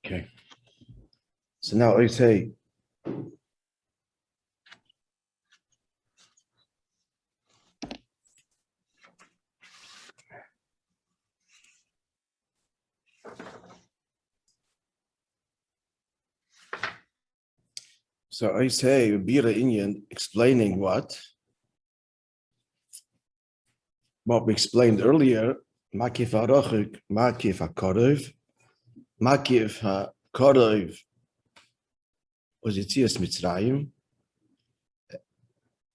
Okay. So now I say, Bira Indian explaining what we explained earlier, Makif HaRachik, Makif HaKorev, Makif HaKorev was Yetzias Mitzrayim,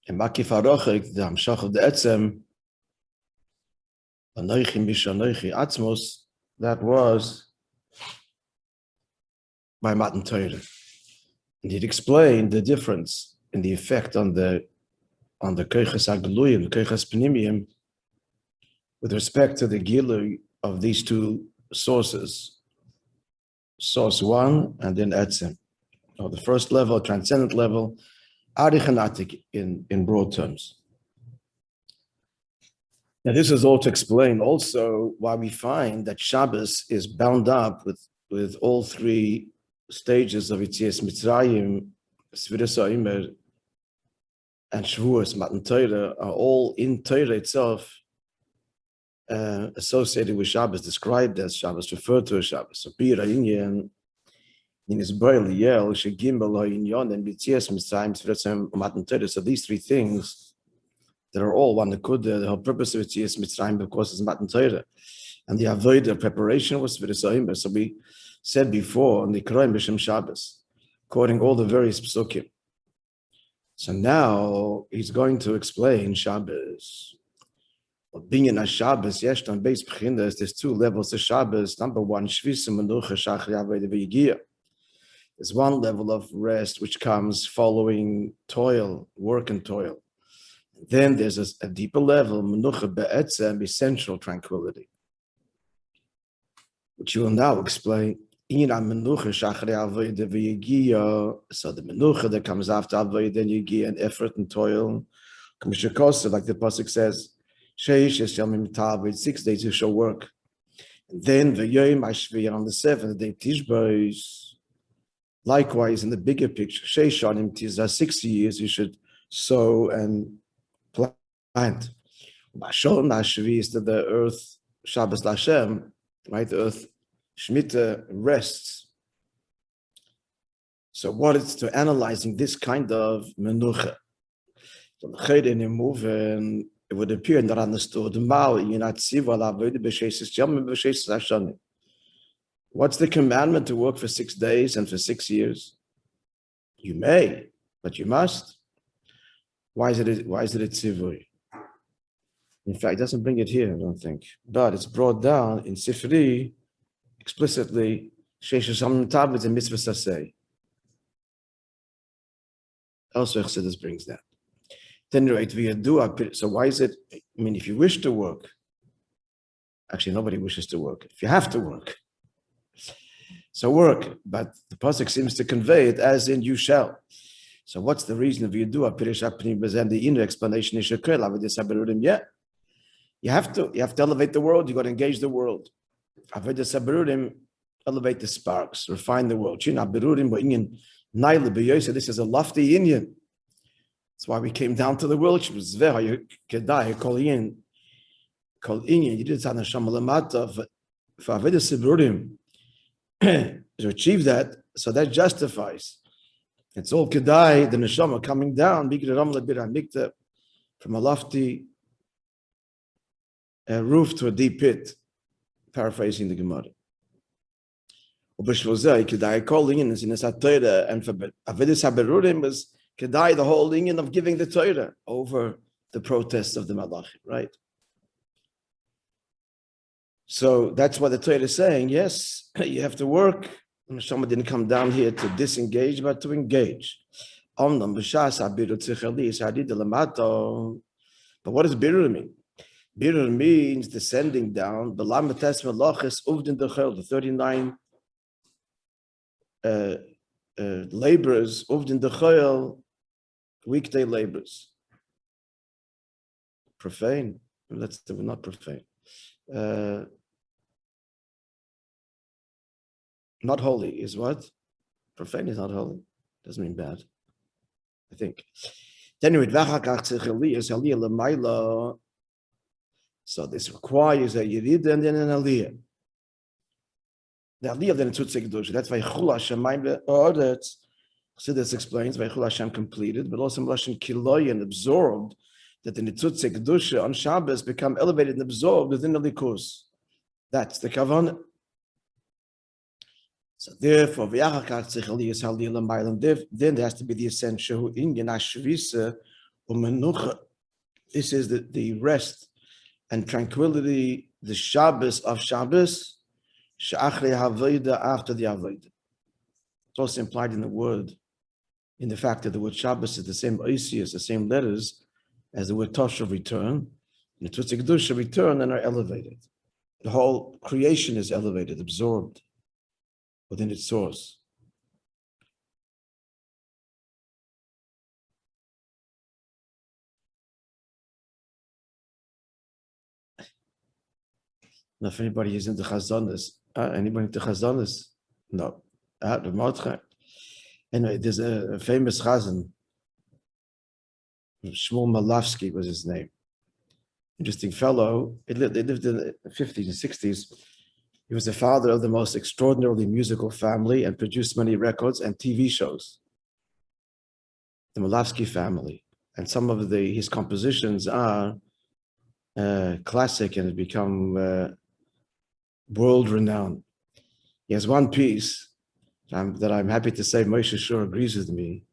and Makif HaRachik, the Hamshach of the Etzem, Anoichi Mishanoichi Atzmos, that was by Matan Torah. And he'd explained the difference in the effect on the Koiches HaGeluyim, Koiches Pnimiyim, with respect to the Gilui of these two sources, source one and then Etzem. So the first level, transcendent level, Arich and Atik in broad terms. Now this is all to explain also why we find that Shabbos is bound up with all three stages of Yetzias Mitzrayim, Sfiras HaOmer, and Shavuos, Matan Torah, are all in Torah itself, associated with Shabbos, described as Shabbos, referred to as Shabbos. So Bira Inyan, in his Boil Yel, Shegimel HaInyon, and Yetzias Mitzrayim, Sfiras HaOmer, Matan Torah. So these three things that are all one, the whole purpose of Yetzias Mitzrayim, of course, is Matan Torah. And the Avodah preparation was Sfiras HaOmer. So we said before on the Kroim B'Shem Shabbos, quoting all the various psukim. So now he's going to explain Shabbos. Being in a Shabbos, there's two levels of Shabbos. Number one, Shvisa Menucha Shachri Avodah V'Yigia. There's one level of rest which comes following toil, work and toil. Then there's a deeper level, Menucha Be'etzem, essential tranquility, which you will now explain. So the menucha that comes after avodah and yigia and effort and toil, like the pasuk says, 6 days you shall work. And then the yom hashvi on the seventh day tishbos. Likewise, in the bigger picture, 6 years you should sow and plant. Bashon hashvi is to the earth, Shabbos Lashem, right? The earth Shemitah rests. So what is to analyzing this kind of menucha? So it would appear not understood. What's the commandment to work for 6 days and for 6 years? You may, but you must. Why is it a tzivui? In fact, it doesn't bring it here, I don't think. But it's brought down in Sifri explicitly, Sheish a mitzvah saseh. Also, Chassidus brings that. Then, so why is it? I mean, if you wish to work, actually nobody wishes to work. If you have to work, so work. But the pasuk seems to convey it as in you shall. So what's the reason of Yedua? The inner explanation is yeah. You have to elevate the world. You got to engage the world. Elevate the sparks, refine the world. This is a lofty Indian. That's why we came down to the world. You did to achieve that, so that justifies. It's all kedai, the neshama coming down, from a lofty roof to a deep pit. Paraphrasing the Gemara. And for Avedis HaBerurim was kedai, the whole union of giving the Torah over the protests of the Malachim, right? So that's what the Torah is saying. Yes, you have to work. Someone didn't come down here to disengage, but to engage. But what does Birur mean? Birur means descending down. The 39 laborers, uvdin dechel, weekday laborers. Profane. Let's not profane. not holy is what? Profane is not holy. Doesn't mean bad, I think. Anyway, so this requires a Yerid and then an Aliyah. The Aliyah then it's that's why Chul Hashemayim ordered. Chassidus explains why Chul Hashem completed, but also Lashon Kiloi and absorbed, that the Nitzutze Kedusha on Shabbos become elevated and absorbed within the Likus. That's the Kavanah. So therefore, then there has to be the essential inyan hashvisa u'menucha. This is the rest and tranquility, the Shabbos of Shabbos, she'achrei havoda, after the avoda. It's also implied in the word, in the fact that the word Shabbos is the same oisius, the same letters as the word Toshav, return, and the Nitzutze Kedusha, return, and are elevated. The whole creation is elevated, absorbed within its source. Now, if anybody is into Chazonis, anybody into Chazonis? No. The Mordechai. Anyway, there's a famous Chazan, Shmuel Malafsky was his name. Interesting fellow. They lived in the 50s and 60s. He was the father of the most extraordinarily musical family and produced many records and TV shows. The Malafsky family. And some of his compositions are classic and have become world-renowned. He has one piece that I'm happy to say Moishe sure agrees with me.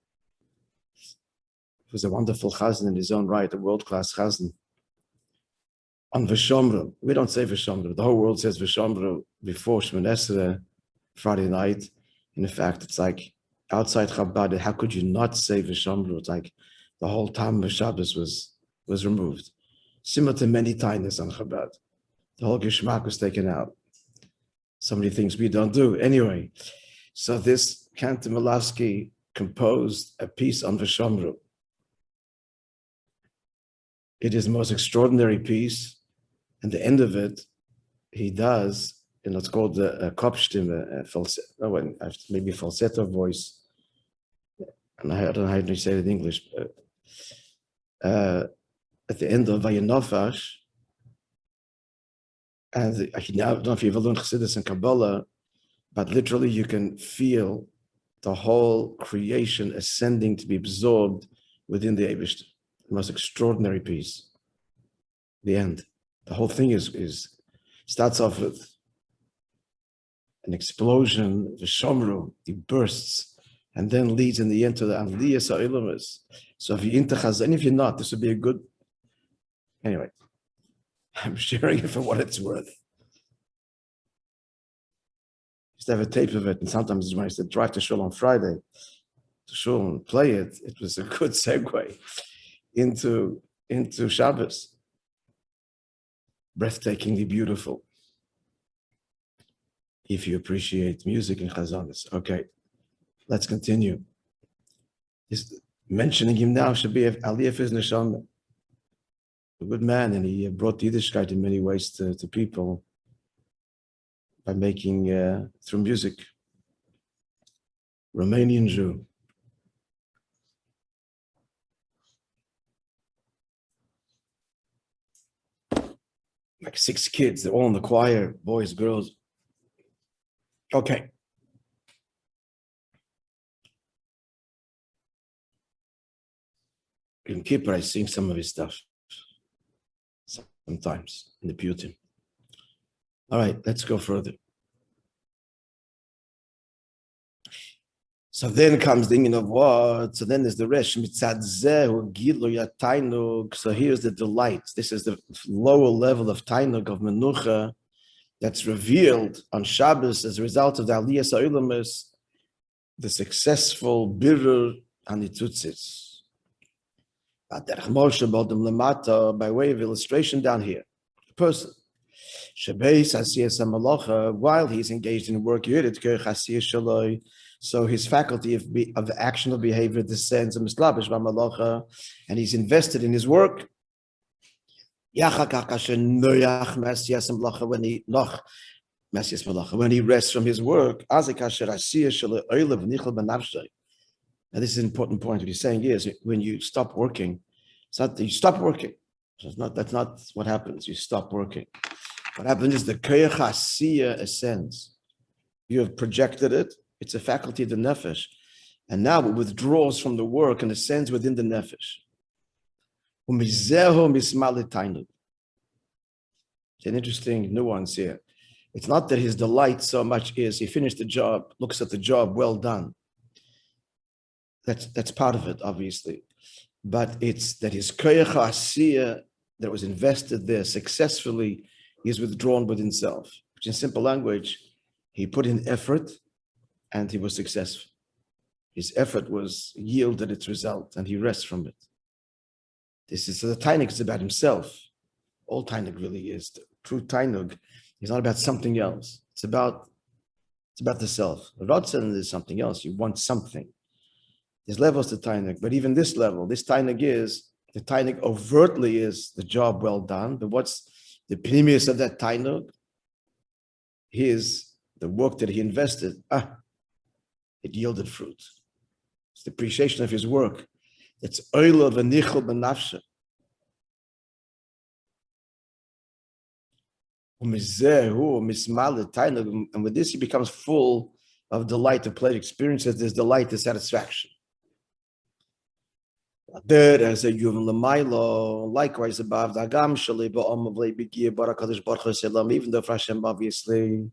He was a wonderful chazan in his own right, a world-class chazan. On V'shomru, we don't say V'shomru. The whole world says V'shomru before Shemon Esrei, Friday night. In fact, it's like outside Chabad, how could you not say V'shomru? It's like the whole time of Shabbos was removed. Similar to many tainas on Chabad. The whole Geshmak was taken out. So many things we don't do. Anyway, so this Cantor Malafsky composed a piece on V'shomru. It is the most extraordinary piece. And the end of it, he does, and it's called the Kopfstimme, maybe falsetto voice. And I don't know how to say it in English, but at the end of Vayinofash, and I don't know if you've learned Chassidus and Kabbalah, but literally you can feel the whole creation ascending to be absorbed within the Eibishter. The most extraordinary piece. The end. The whole thing starts off with an explosion, the Shomru, he bursts, and then leads in the end to the Aliyah Sa'ilamas. So if you're into Chazan, if you're not, this would be a good. Anyway, I'm sharing it for what it's worth. I used to have a tape of it, and sometimes when I used to drive to Shul on Friday, to Shul and play it, it was a good segue into Shabbos. Breathtakingly beautiful. If you appreciate music and Chazanis. Okay, let's continue. Mentioning him now should be Aliyah Fiz Neshama. A good man, and he brought Yiddishkeit in many ways to people by making, through music, Romanian Jew. Like 6 kids, they're all in the choir, boys, girls. Okay. In Kippur, I sing some of his stuff. Sometimes in the Piyutim. All right, let's go further. So then comes the meaning of what? So then there's the rest. So here's the delight. This is the lower level of tainug, of menucha, that's revealed on Shabbos as a result of the Aliyah Sa'ilamas, the successful birur hanitzutzis. By way of illustration down here, a person, while he's engaged in work, so his faculty of actional behavior descends, and he's invested in his work. When he When he rests from his work, now this is an important point. What he's saying is, when you stop working, it's not that you stop working. That's not what happens. You stop working. What happens is the koyach ha'asiyah ascends. You have projected it. It's a faculty of the nefesh. And now it withdraws from the work and ascends within the nefesh. It's an interesting nuance here. It's not that his delight so much is he finished the job, looks at the job, well done. That's part of it, obviously. But it's that his koyach ha'asiyah that was invested there successfully is withdrawn within himself. Which in simple language, he put in effort and he was successful. His effort was yielded its result and he rests from it. So the tainug is about himself. All tainug really is. The true tainug is not about something else. It's about the self. Ratzon is something else. You want something. There's levels to tainug, but even this level, this tainug overtly is the job well done. But what's the premise of that tainug? Is the work that he invested. It yielded fruit. It's the appreciation of his work. It's oilo v'nichol b'nafshe. And with this, he becomes full of delight, of pleasure, experiences this delight, this satisfaction. Likewise, above even though Hashem obviously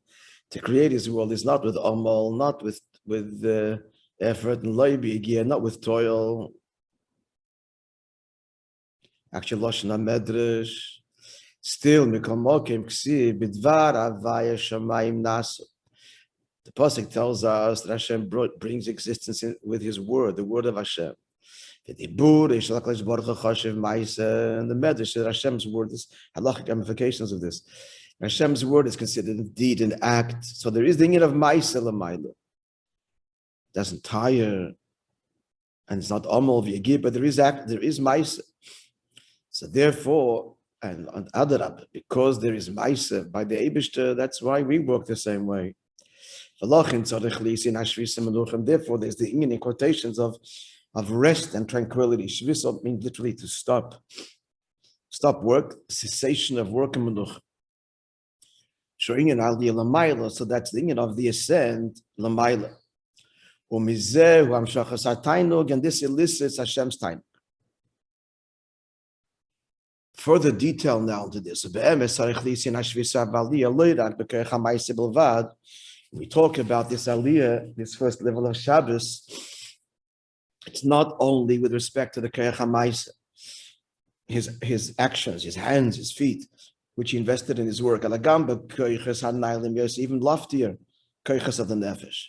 to create his world is not with amal, not with effort, and not with toil. Actually, Lashon HaMedrash. Still, the pasuk tells us that Hashem brings existence with His word, the word of Hashem. And the Medrash that Hashem's word is halachic ramifications of this. Hashem's word is considered a deed and act. So there is the inyan of Maisa l'mayla. It doesn't tire, and it's not amal v'yagib, but there is Maisa. So therefore, and on Adarab, because there is Maisa by the Eibishter, that's why we work the same way. And therefore, there's the inyan in quotations of rest and tranquility. Shvisa means literally to stop. Stop work, cessation of work and menuch. So that's the inyan of the ascent, l'mayla. And this elicits Hashem's tainug. Further detail now to this. We talk about this aliyah, this first level of Shabbos. It's not only with respect to the koyach ha'maisa, his actions, his hands, his feet, which he invested in his work. Even loftier koyachas of the nefesh.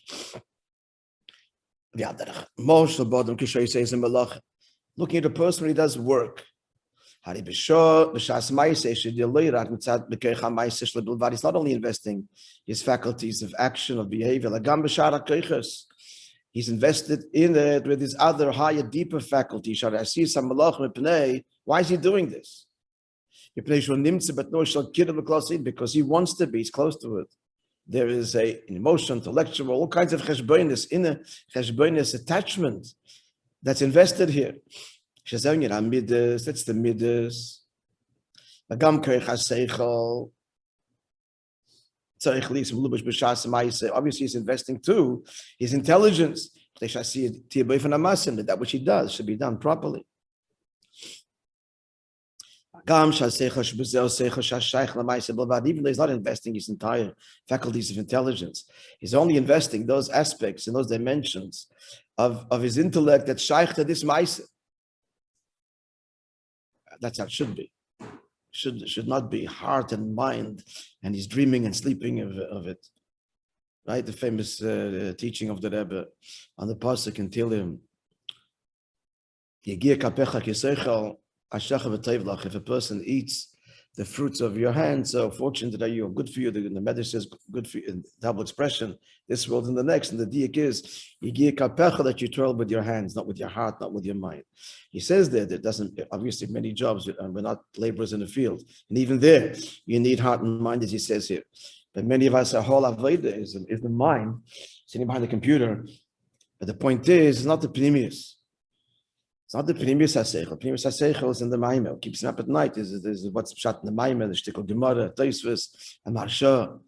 Looking at a person when he does work. He's not only investing his faculties of action, of behavior. He's invested in it with his other higher, deeper faculty. Why is he doing this? Because he wants to be, he's close to it. There is an emotion, intellectual, all kinds of cheshbonis, inner cheshbonis attachment that's invested here. That's the midas. Obviously, he's investing too his intelligence. That which he does should be done properly. Even though he's not investing his entire faculties of intelligence, he's only investing those aspects and those dimensions of his intellect that shaykh to this ma'aseh. That's how it should be. Should not be heart and mind, and he's dreaming and sleeping of it. Right? The famous teaching of the Rebbe on the pasuk in Tehillim. If a person eats the fruits of your hand, so fortunate are you, good for you. The Medrash says good for you, double expression, this world and the next. And the diak is that you toil with your hands, not with your heart, not with your mind. He says there that doesn't, obviously many jobs, we're not laborers in the field. And even there, you need heart and mind, as he says here. But many of us, our whole avodah is the mind sitting behind the computer. But the point is, it's not the pnimius. It's not the pnimius haseichel. Pnimius haseichel is in the maimer. Keeps him up at night. Is what's shot in the maimer, the shtickle gemara, Tosfos, and Marsha.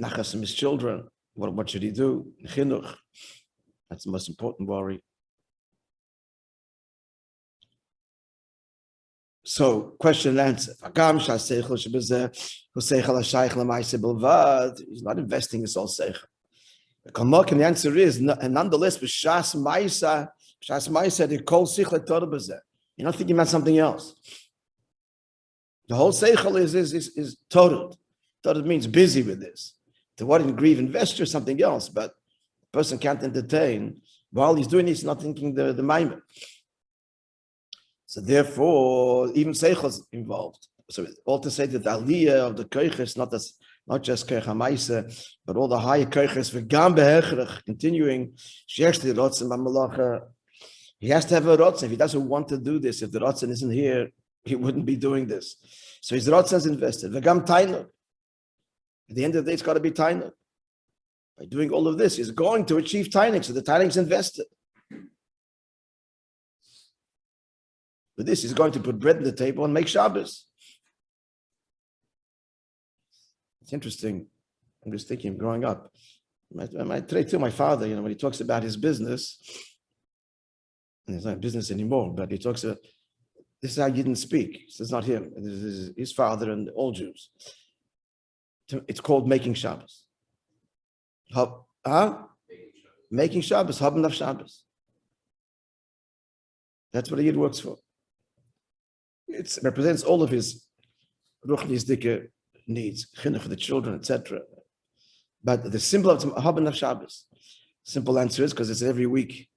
Nachas and his children. What should he do? Chinuch. That's the most important worry. So, question and answer. He's not investing his whole seichel. The answer is, and nonetheless, b'shas ma'isa, the kol sichel torah b'zeh. You're not thinking about something else. The whole seichel is total. Total means busy with this. To what degree investor something else, but the person can't entertain while he's doing this, he's not thinking the maimer. So therefore, even seichel is involved. So all to say that the aliyah of the koiches, not just koich ha'maisa, but all the higher koiches v'gam behechrech, continuing, she'esh the rotzen b'malacha. He has to have a rotzen. If he doesn't want to do this, if the rotzen isn't here, he wouldn't be doing this. So his rotzen is invested. V'gam tainuk. At the end of the day, it's got to be tainuk. By doing all of this, he's going to achieve tainuk, so the tainuk is invested. With this, he's going to put bread on the table and make Shabbos. It's interesting. I'm just thinking, growing up, today too, my father, when he talks about his business, and it's not business anymore, but he talks about, this is how he didn't speak. This is not him. This is his father and all Jews. It's called making Shabbos. Making Shabbos, Haben of Shabbos. That's what a Yid works for. It represents all of his ruchnisdike needs, chinuch for the children, etc. But the symbol of Haben of Shabbos. Simple answer is because it's every week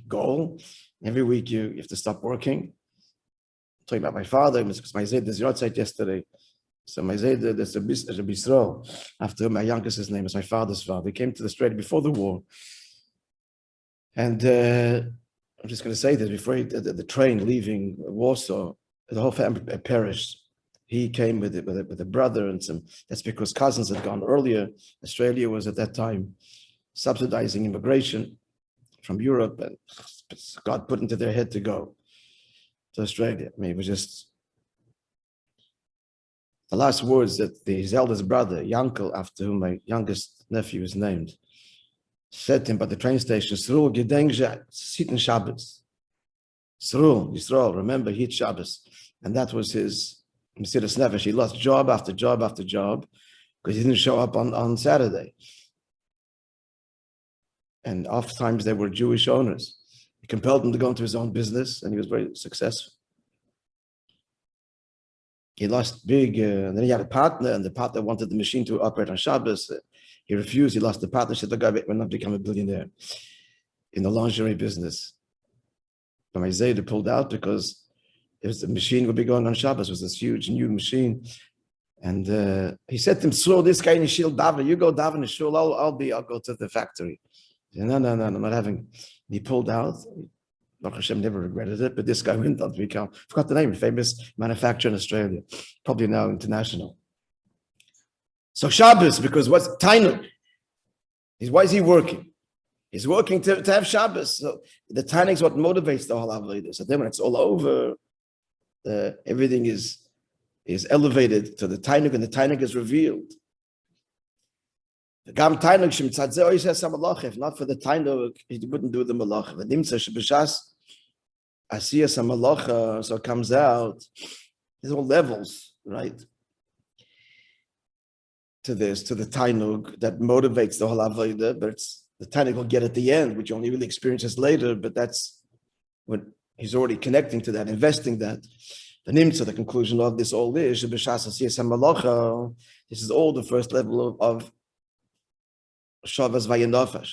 goal. Every week you have to stop working. I'm talking about my father, because my Zayd, there's your outside yesterday. So my Zayd, there's a bistro. After my youngest name is my father's father. He came to the Strait before the war. And I'm just going to say this, before the train leaving Warsaw, the whole family perished. He came with a brother and some, that's because cousins had gone earlier. Australia was at that time subsidizing immigration from Europe, and God put into their head to go to Australia. I mean, it was just the last words that his eldest brother, Yankel, after whom my youngest nephew is named, said to him by the train station, Srul, gedenkje, sit in Shabbos. Srul, Yisrael, remember, hit Shabbos. And that was his Mesiras Nefesh. He lost job after job after job because he didn't show up on Saturday. And oftentimes they were Jewish owners. He compelled him to go into his own business, and he was very successful. He lost big, and then he had a partner, and the partner wanted the machine to operate on Shabbos. He refused. He lost the partnership. The guy went on to become a billionaire in the lingerie business. But my Zayda pulled out because the machine would be going on Shabbos. It was this huge new machine. And he said to him, "So this guy in Shul daven, you go daven in Shul, I'll go to the factory." He said, no, I'm not having. And he pulled out. Baruch Hashem never regretted it, but this guy went on to become, I forgot the name, a famous manufacturer in Australia, probably now international. So Shabbos, because what's Tainuk? Why is he working? He's working to have Shabbos. So the Tainuk is what motivates the whole Avodah. So then when it's all over, everything is elevated to the Tainuk, and the Tainuk is revealed. Gam Tainuk shem tzadze ois has some malacha. If not for the Tainuk, he wouldn't do the malacha. The nimtza shebishas asiyas malacha, so it comes out. There's all levels, right? To the Tainuk that motivates the whole avodah, but it's the Tainuk will get at the end, which only really experiences later. But that's when he's already connecting to that, investing that. The nimtza, the conclusion of this all is shebishas asiyas malacha. This is all the first level of Shavas Vayanofesh,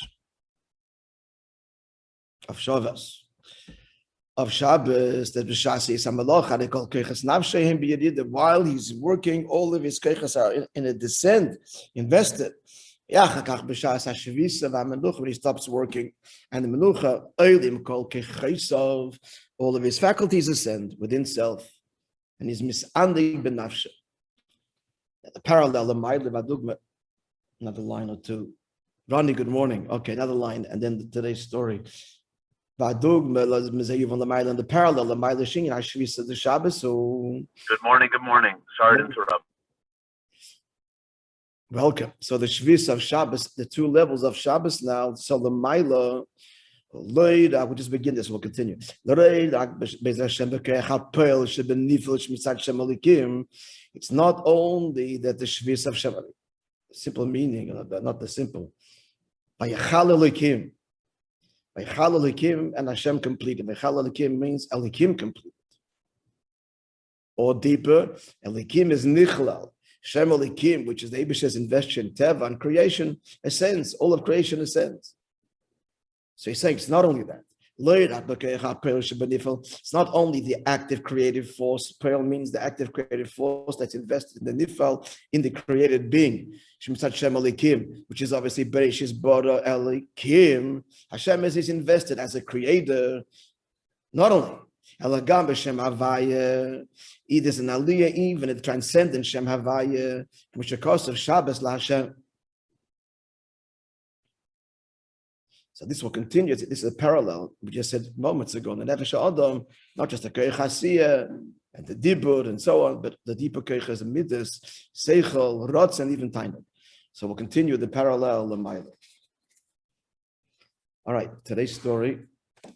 of Shavas, of Shabbos, that B'shas is Hamalocha, they call Keichas Navshehim B'Yadid, while he's working, all of his Keichas are in a descent, invested. Yachakach B'shas HaShavisa V'Menucha, when he stops working, and the Menucha, Oilim Kol Keichesov, all of his faculties ascend within self, and he's misandig B'Nafshe. The parallel, another line or two. Ronnie, good morning. Okay, another line, and then today's story. And the parallel, the Shabbos. Good morning. Sorry to interrupt. Welcome. So the Shvis of Shabbos, the two levels of Shabbos now. So the Maila, we'll just begin this, we'll continue. It's not only that the Shvis of Shabbos, simple meaning, not the simple. Vayachal Elikim and Hashem completed. Vayachal Elikim means Elikim completed. Or deeper, Elikim is Nichlal. Shem Elikim, which is the Eibish's investion, Teva, and creation, ascends. All of creation ascends. So he's saying it's not only that. It's not only the active creative force. Pearl means the active creative force that's invested in the nifal, in the created being. Shem Elikim, which is obviously Bereshis Bara Elikim. Hashem is invested as a creator, not only. Elagam b'Shem Havaya, it is an aliyah, even it transcendent Shem Havaya, which of course of Shabbos LaHashem. So this will continue. This is a parallel we just said moments ago. The Nefesh Adam, not just the Koich Hasiyah and the Dibur and so on, but the deeper Koich is the Midas, Seichel, Rotz, and even Tainat. So we'll continue the parallel, the Maila. All right, today's story.